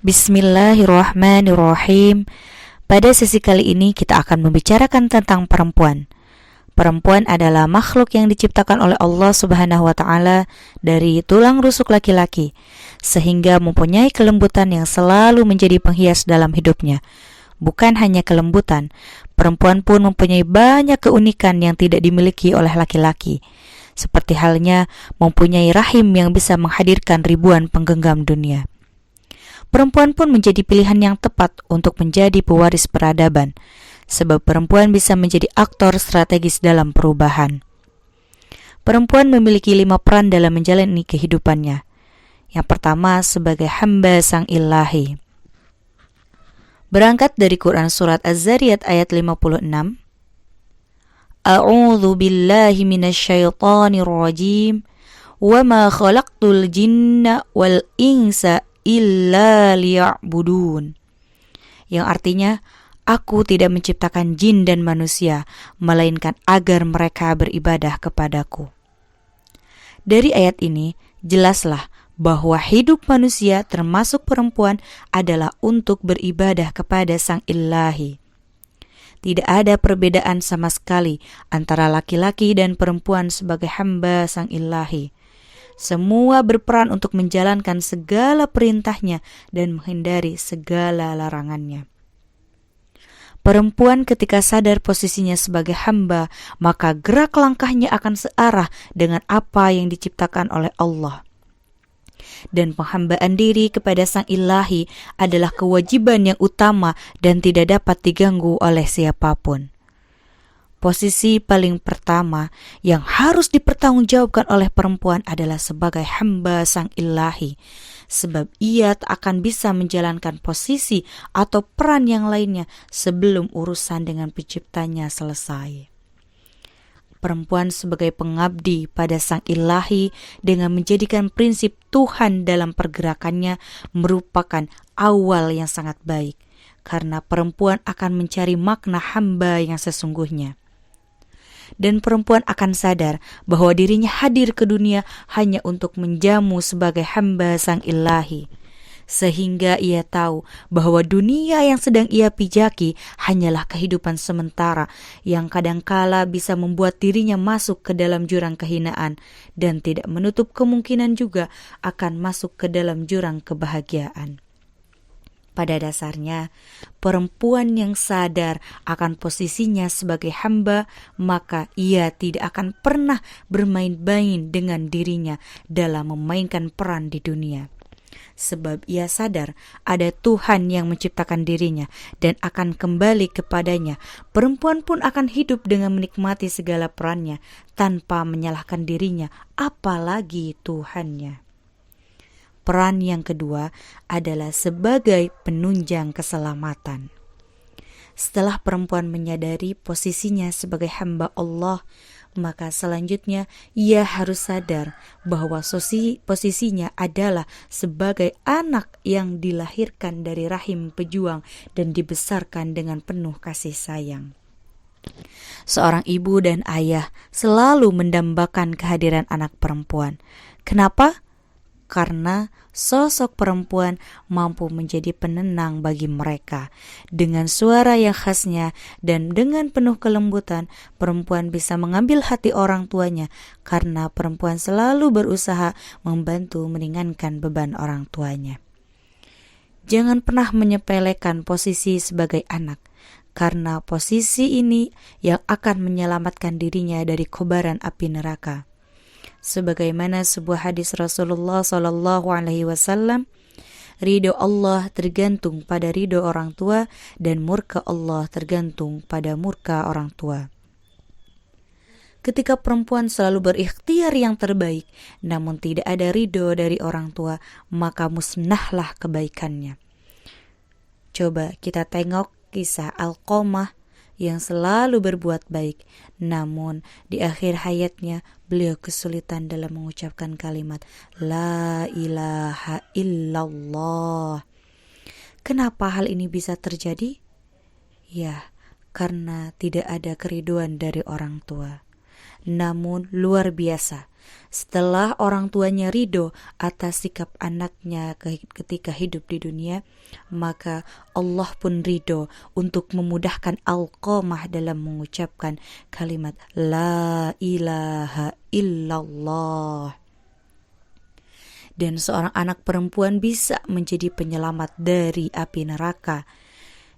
Bismillahirrahmanirrahim. Pada sesi kali ini kita akan membicarakan tentang perempuan. Perempuan adalah makhluk yang diciptakan oleh Allah Subhanahu wa taala dari tulang rusuk laki-laki, sehingga mempunyai kelembutan yang selalu menjadi penghias dalam hidupnya. Bukan hanya kelembutan, perempuan pun mempunyai banyak keunikan yang tidak dimiliki oleh laki-laki. Seperti halnya mempunyai rahim yang bisa menghadirkan ribuan penggenggam dunia. Perempuan pun menjadi pilihan yang tepat untuk menjadi pewaris peradaban, sebab perempuan bisa menjadi aktor strategis dalam perubahan. Perempuan memiliki 5 peran dalam menjalani kehidupannya. Yang pertama, sebagai hamba sang ilahi. Berangkat dari Quran Surat Az-Zariyat ayat 56, A'udzu billahi minasyaitonir rajim, wa ma khalaqtul jinna wal insa illa liya'budun. Yang artinya, aku tidak menciptakan jin dan manusia, melainkan agar mereka beribadah kepadaku. Dari ayat ini, jelaslah bahwa hidup manusia termasuk perempuan adalah untuk beribadah kepada sang ilahi. Tidak ada perbedaan sama sekali antara laki-laki dan perempuan sebagai hamba sang ilahi. Semua berperan untuk menjalankan segala perintahnya dan menghindari segala larangannya. Perempuan ketika sadar posisinya sebagai hamba, maka gerak langkahnya akan searah dengan apa yang diciptakan oleh Allah. Dan penghambaan diri kepada sang ilahi adalah kewajiban yang utama dan tidak dapat diganggu oleh siapapun. Posisi paling pertama yang harus dipertanggungjawabkan oleh perempuan adalah sebagai hamba sang ilahi, sebab ia tak akan bisa menjalankan posisi atau peran yang lainnya sebelum urusan dengan penciptanya selesai. Perempuan sebagai pengabdi pada sang ilahi dengan menjadikan prinsip Tuhan dalam pergerakannya merupakan awal yang sangat baik, karena perempuan akan mencari makna hamba yang sesungguhnya. Dan perempuan akan sadar bahwa dirinya hadir ke dunia hanya untuk menjamu sebagai hamba sang ilahi. Sehingga ia tahu bahwa dunia yang sedang ia pijaki hanyalah kehidupan sementara yang kadangkala bisa membuat dirinya masuk ke dalam jurang kehinaan dan tidak menutup kemungkinan juga akan masuk ke dalam jurang kebahagiaan. Pada dasarnya, perempuan yang sadar akan posisinya sebagai hamba, maka ia tidak akan pernah bermain-main dengan dirinya dalam memainkan peran di dunia. Sebab ia sadar ada Tuhan yang menciptakan dirinya dan akan kembali kepadanya. Perempuan pun akan hidup dengan menikmati segala perannya tanpa menyalahkan dirinya, apalagi Tuhannya. Peran yang kedua adalah sebagai penunjang keselamatan. Setelah perempuan menyadari posisinya sebagai hamba Allah, maka selanjutnya ia harus sadar bahwa posisinya adalah sebagai anak yang dilahirkan dari rahim pejuang dan dibesarkan dengan penuh kasih sayang. Seorang ibu dan ayah selalu mendambakan kehadiran anak perempuan. Kenapa? Karena sosok perempuan mampu menjadi penenang bagi mereka. Dengan suara yang khasnya dan dengan penuh kelembutan, perempuan bisa mengambil hati orang tuanya karena perempuan selalu berusaha membantu meringankan beban orang tuanya. Jangan pernah menyepelekan posisi sebagai anak, karena posisi ini yang akan menyelamatkan dirinya dari kobaran api neraka. Sebagaimana sebuah hadis Rasulullah SAW, ridho Allah tergantung pada ridho orang tua dan murka Allah tergantung pada murka orang tua. Ketika perempuan selalu berikhtiar yang terbaik, namun tidak ada ridho dari orang tua, maka musnahlah kebaikannya. Coba kita tengok kisah Alqamah yang selalu berbuat baik, namun di akhir hayatnya beliau kesulitan dalam mengucapkan kalimat La ilaha illallah. Kenapa hal ini bisa terjadi? Ya, karena tidak ada keriduan dari orang tua. namun luar biasa. Setelah orang tuanya ridho atas sikap anaknya ketika hidup di dunia, maka Allah pun ridho untuk memudahkan Alqamah dalam mengucapkan kalimat La ilaha illallah. Dan seorang anak perempuan bisa menjadi penyelamat dari api neraka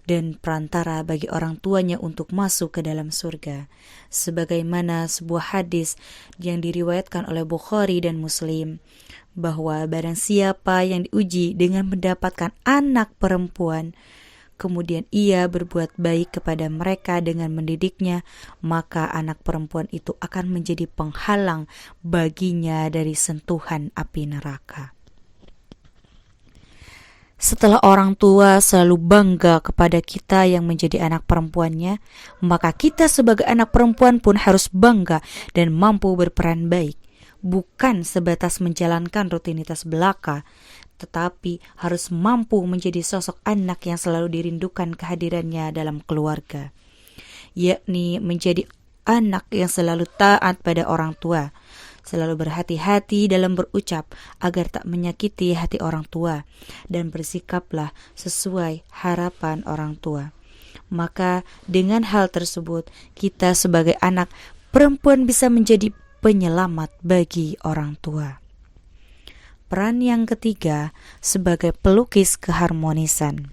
dan perantara bagi orang tuanya untuk masuk ke dalam surga. Sebagaimana sebuah hadis yang diriwayatkan oleh Bukhari dan Muslim, bahwa barang siapa yang diuji dengan mendapatkan anak perempuan, kemudian ia berbuat baik kepada mereka dengan mendidiknya, maka anak perempuan itu akan menjadi penghalang baginya dari sentuhan api neraka. Setelah orang tua selalu bangga kepada kita yang menjadi anak perempuannya, maka kita sebagai anak perempuan pun harus bangga dan mampu berperan baik. Bukan sebatas menjalankan rutinitas belaka, tetapi harus mampu menjadi sosok anak yang selalu dirindukan kehadirannya dalam keluarga, yakni menjadi anak yang selalu taat pada orang tua, selalu berhati-hati dalam berucap agar tak menyakiti hati orang tua, dan bersikaplah sesuai harapan orang tua. Maka dengan hal tersebut, kita sebagai anak perempuan bisa menjadi penyelamat bagi orang tua. Peran yang ketiga sebagai pelukis keharmonisan.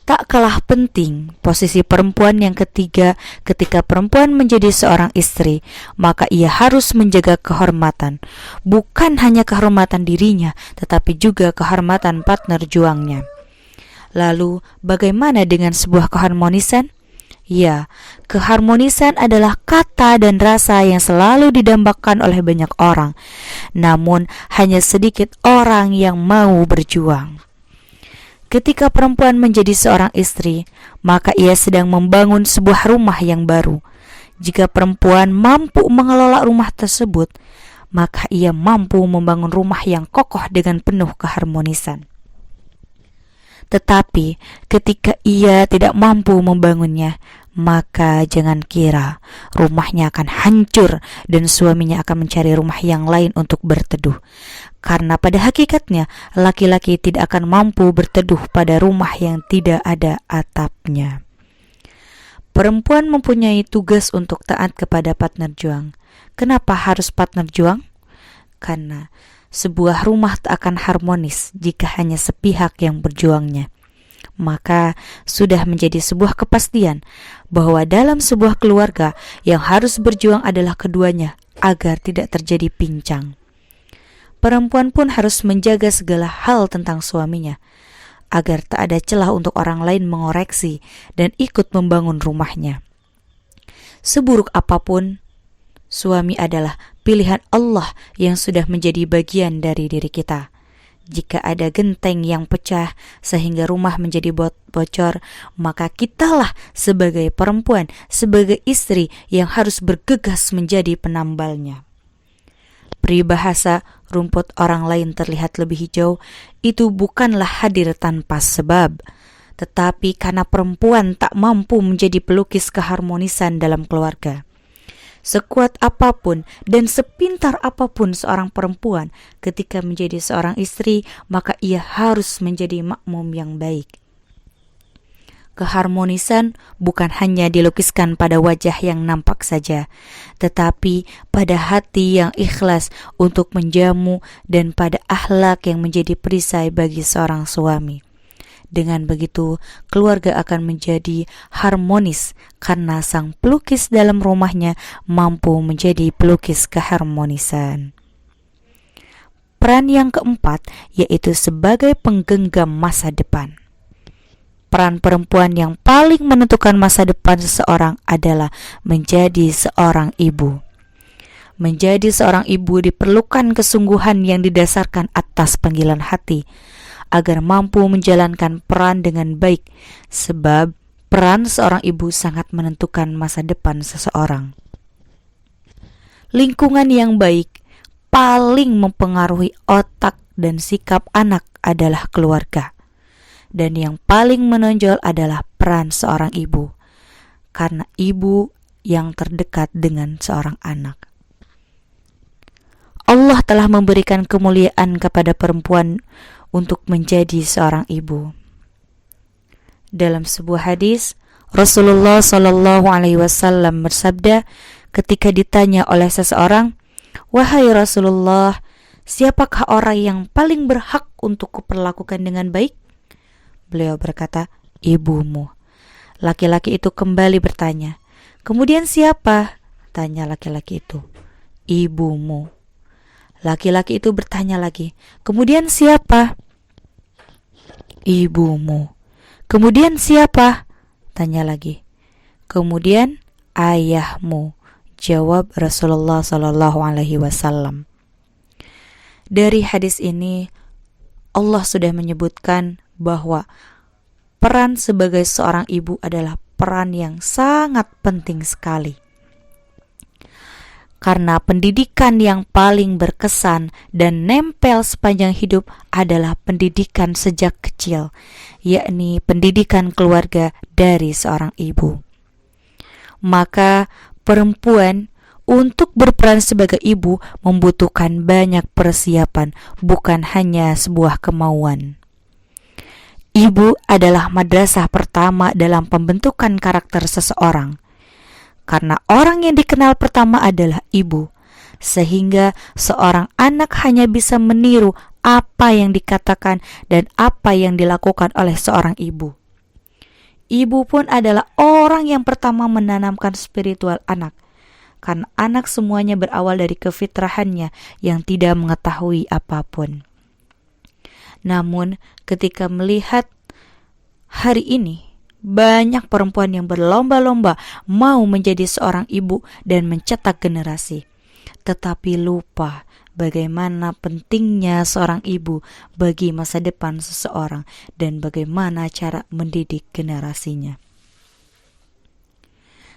Tak kalah penting posisi perempuan yang ketiga ketika perempuan menjadi seorang istri, maka ia harus menjaga kehormatan, bukan hanya kehormatan dirinya, tetapi juga kehormatan partner juangnya. Lalu, bagaimana dengan sebuah keharmonisan? Ya, keharmonisan adalah kata dan rasa yang selalu didambakan oleh banyak orang, namun hanya sedikit orang yang mau berjuang. Ketika perempuan menjadi seorang istri, maka ia sedang membangun sebuah rumah yang baru. Jika perempuan mampu mengelola rumah tersebut, maka ia mampu membangun rumah yang kokoh dengan penuh keharmonisan. Tetapi ketika ia tidak mampu membangunnya, maka jangan kira rumahnya akan hancur dan suaminya akan mencari rumah yang lain untuk berteduh. Karena pada hakikatnya laki-laki tidak akan mampu berteduh pada rumah yang tidak ada atapnya. Perempuan mempunyai tugas untuk taat kepada partner juang. Kenapa harus partner juang? Karena sebuah rumah tak akan harmonis jika hanya sepihak yang berjuangnya. Maka sudah menjadi sebuah kepastian bahwa dalam sebuah keluarga yang harus berjuang adalah keduanya agar tidak terjadi pincang. Perempuan pun harus menjaga segala hal tentang suaminya agar tak ada celah untuk orang lain mengoreksi dan ikut membangun rumahnya. Seburuk apapun, suami adalah pilihan Allah yang sudah menjadi bagian dari diri kita. Jika ada genteng yang pecah sehingga rumah menjadi bocor, maka kitalah sebagai perempuan, sebagai istri yang harus bergegas menjadi penambalnya. Peribahasa rumput orang lain terlihat lebih hijau itu bukanlah hadir tanpa sebab, tetapi karena perempuan tak mampu menjadi pelukis keharmonisan dalam keluarga. Sekuat apapun dan sepintar apapun seorang perempuan ketika menjadi seorang istri, maka ia harus menjadi makmum yang baik. Keharmonisan bukan hanya dilukiskan pada wajah yang nampak saja, tetapi pada hati yang ikhlas untuk menjamu dan pada akhlak yang menjadi perisai bagi seorang suami. Dengan begitu, keluarga akan menjadi harmonis karena sang pelukis dalam rumahnya mampu menjadi pelukis keharmonisan. Peran yang keempat yaitu sebagai penggenggam masa depan. Peran perempuan yang paling menentukan masa depan seseorang adalah menjadi seorang ibu. Menjadi seorang ibu diperlukan kesungguhan yang didasarkan atas panggilan hati, agar mampu menjalankan peran dengan baik, sebab peran seorang ibu sangat menentukan masa depan seseorang. Lingkungan yang baik paling mempengaruhi otak dan sikap anak adalah keluarga. Dan yang paling menonjol adalah peran seorang ibu. Karena ibu yang terdekat dengan seorang anak. Allah telah memberikan kemuliaan kepada perempuan untuk menjadi seorang ibu. Dalam sebuah hadis, Rasulullah Shallallahu Alaihi Wasallam bersabda ketika ditanya oleh seseorang, "Wahai Rasulullah, siapakah orang yang paling berhak untuk kuperlakukan dengan baik?" Beliau berkata, "Ibumu." Laki-laki itu kembali bertanya, "Kemudian siapa?" Tanya laki-laki itu, "Ibumu." Laki-laki itu bertanya lagi, "Kemudian siapa?" "Ibumu." "Kemudian siapa?" Tanya lagi. "Kemudian ayahmu," jawab Rasulullah Sallallahu Alaihi Wasallam. Dari hadis ini Allah sudah menyebutkan bahwa peran sebagai seorang ibu adalah peran yang sangat penting sekali. Karena pendidikan yang paling berkesan dan nempel sepanjang hidup adalah pendidikan sejak kecil, yakni pendidikan keluarga dari seorang ibu. Maka perempuan untuk berperan sebagai ibu membutuhkan banyak persiapan, bukan hanya sebuah kemauan. Ibu adalah madrasah pertama dalam pembentukan karakter seseorang. Karena orang yang dikenal pertama adalah ibu, sehingga seorang anak hanya bisa meniru apa yang dikatakan dan apa yang dilakukan oleh seorang ibu. Ibu pun adalah orang yang pertama menanamkan spiritual anak, karena anak semuanya berawal dari kefitrahannya yang tidak mengetahui apapun. Namun ketika melihat hari ini, banyak perempuan yang berlomba-lomba mau menjadi seorang ibu dan mencetak generasi, tetapi lupa bagaimana pentingnya seorang ibu bagi masa depan seseorang dan bagaimana cara mendidik generasinya.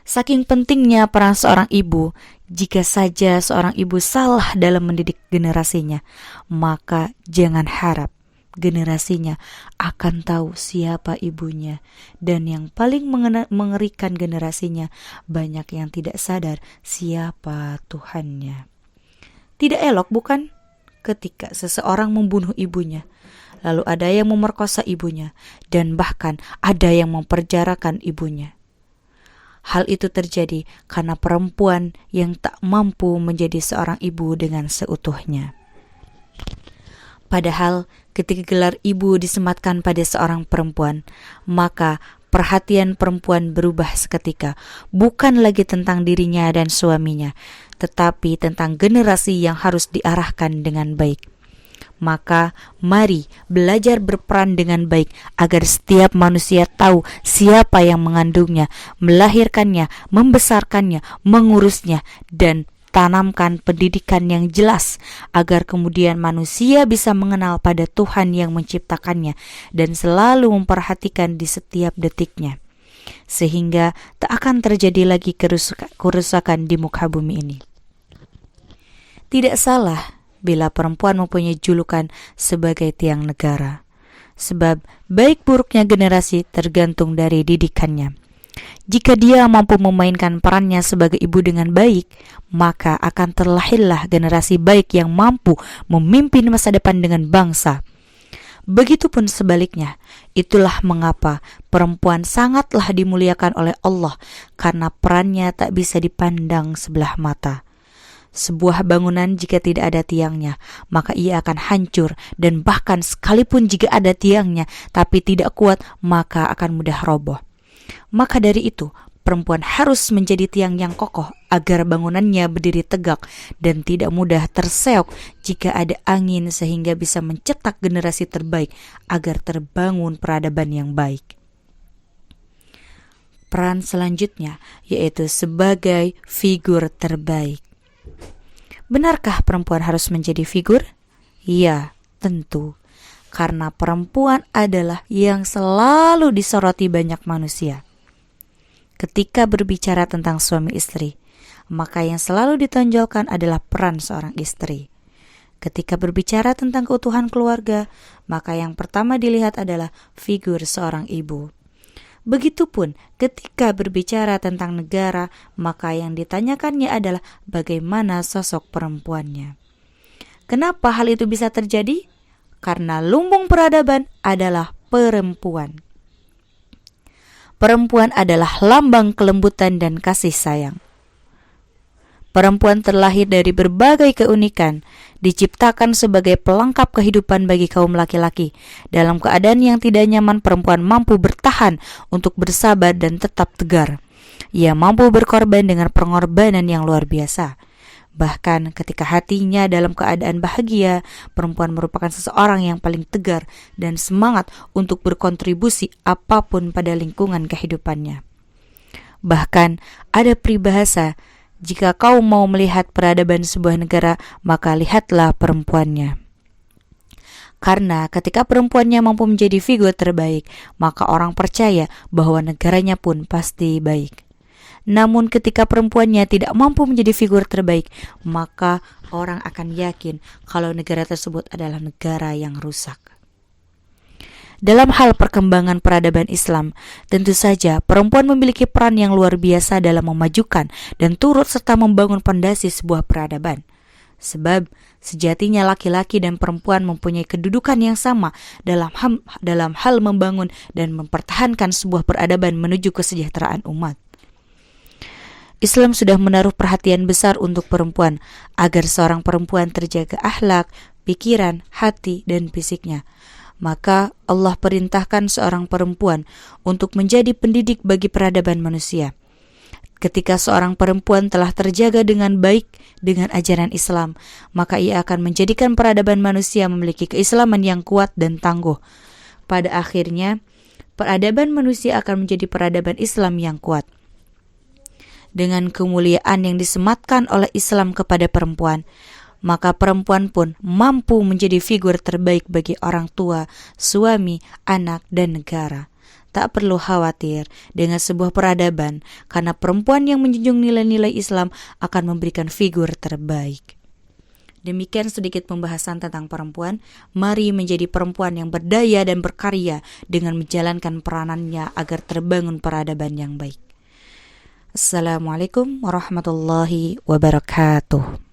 Saking pentingnya peran seorang ibu, jika saja seorang ibu salah dalam mendidik generasinya, maka jangan harap generasinya akan tahu siapa ibunya. Dan yang paling mengerikan generasinya, banyak yang tidak sadar siapa Tuhannya. Tidak elok bukan? Ketika seseorang membunuh ibunya, lalu ada yang memerkosa ibunya, dan bahkan ada yang memperjarakan ibunya. Hal itu terjadi karena perempuan yang tak mampu menjadi seorang ibu dengan seutuhnya. Padahal ketika gelar ibu disematkan pada seorang perempuan, maka perhatian perempuan berubah seketika, bukan lagi tentang dirinya dan suaminya, tetapi tentang generasi yang harus diarahkan dengan baik. Maka mari belajar berperan dengan baik agar setiap manusia tahu siapa yang mengandungnya, melahirkannya, membesarkannya, mengurusnya, dan tanamkan pendidikan yang jelas agar kemudian manusia bisa mengenal pada Tuhan yang menciptakannya dan selalu memperhatikan di setiap detiknya, sehingga tak akan terjadi lagi kerusakan di muka bumi ini. Tidak salah bila perempuan mempunyai julukan sebagai tiang negara, sebab baik buruknya generasi tergantung dari didikannya. Jika dia mampu memainkan perannya sebagai ibu dengan baik, maka akan terlahirlah generasi baik yang mampu memimpin masa depan dengan bangsa. Begitupun sebaliknya, itulah mengapa perempuan sangatlah dimuliakan oleh Allah, karena perannya tak bisa dipandang sebelah mata. Sebuah bangunan jika tidak ada tiangnya, maka ia akan hancur, dan bahkan sekalipun jika ada tiangnya tapi tidak kuat, maka akan mudah roboh. Maka dari itu, perempuan harus menjadi tiang yang kokoh agar bangunannya berdiri tegak dan tidak mudah terseok jika ada angin, sehingga bisa mencetak generasi terbaik agar terbangun peradaban yang baik. Peran selanjutnya yaitu sebagai figur terbaik. Benarkah perempuan harus menjadi figur? Ya, tentu. Karena perempuan adalah yang selalu disoroti banyak manusia. Ketika berbicara tentang suami istri, maka yang selalu ditonjolkan adalah peran seorang istri. Ketika berbicara tentang keutuhan keluarga, maka yang pertama dilihat adalah figur seorang ibu. Begitupun ketika berbicara tentang negara, maka yang ditanyakannya adalah bagaimana sosok perempuannya. Kenapa hal itu bisa terjadi? Karena lumbung peradaban adalah perempuan. Perempuan adalah lambang kelembutan dan kasih sayang. Perempuan terlahir dari berbagai keunikan, diciptakan sebagai pelengkap kehidupan bagi kaum laki-laki. Dalam keadaan yang tidak nyaman, perempuan mampu bertahan untuk bersabar dan tetap tegar. Ia mampu berkorban dengan pengorbanan yang luar biasa. Bahkan ketika hatinya dalam keadaan bahagia, perempuan merupakan seseorang yang paling tegar dan semangat untuk berkontribusi apapun pada lingkungan kehidupannya. Bahkan ada peribahasa, jika kau mau melihat peradaban sebuah negara, maka lihatlah perempuannya. Karena ketika perempuannya mampu menjadi figur terbaik, maka orang percaya bahwa negaranya pun pasti baik. Namun ketika perempuannya tidak mampu menjadi figur terbaik, maka orang akan yakin kalau negara tersebut adalah negara yang rusak. Dalam hal perkembangan peradaban Islam, tentu saja perempuan memiliki peran yang luar biasa dalam memajukan dan turut serta membangun pondasi sebuah peradaban. Sebab sejatinya laki-laki dan perempuan mempunyai kedudukan yang sama dalam hal membangun dan mempertahankan sebuah peradaban menuju kesejahteraan umat. Islam sudah menaruh perhatian besar untuk perempuan agar seorang perempuan terjaga akhlak, pikiran, hati, dan fisiknya. Maka Allah perintahkan seorang perempuan untuk menjadi pendidik bagi peradaban manusia. Ketika seorang perempuan telah terjaga dengan baik dengan ajaran Islam, maka ia akan menjadikan peradaban manusia memiliki keislaman yang kuat dan tangguh. Pada akhirnya, peradaban manusia akan menjadi peradaban Islam yang kuat. Dengan kemuliaan yang disematkan oleh Islam kepada perempuan, maka perempuan pun mampu menjadi figur terbaik bagi orang tua, suami, anak, dan negara. Tak perlu khawatir dengan sebuah peradaban, karena perempuan yang menjunjung nilai-nilai Islam akan memberikan figur terbaik. Demikian sedikit pembahasan tentang perempuan. Mari menjadi perempuan yang berdaya dan berkarya dengan menjalankan peranannya agar terbangun peradaban yang baik. Assalamualaikum warahmatullahi wabarakatuh.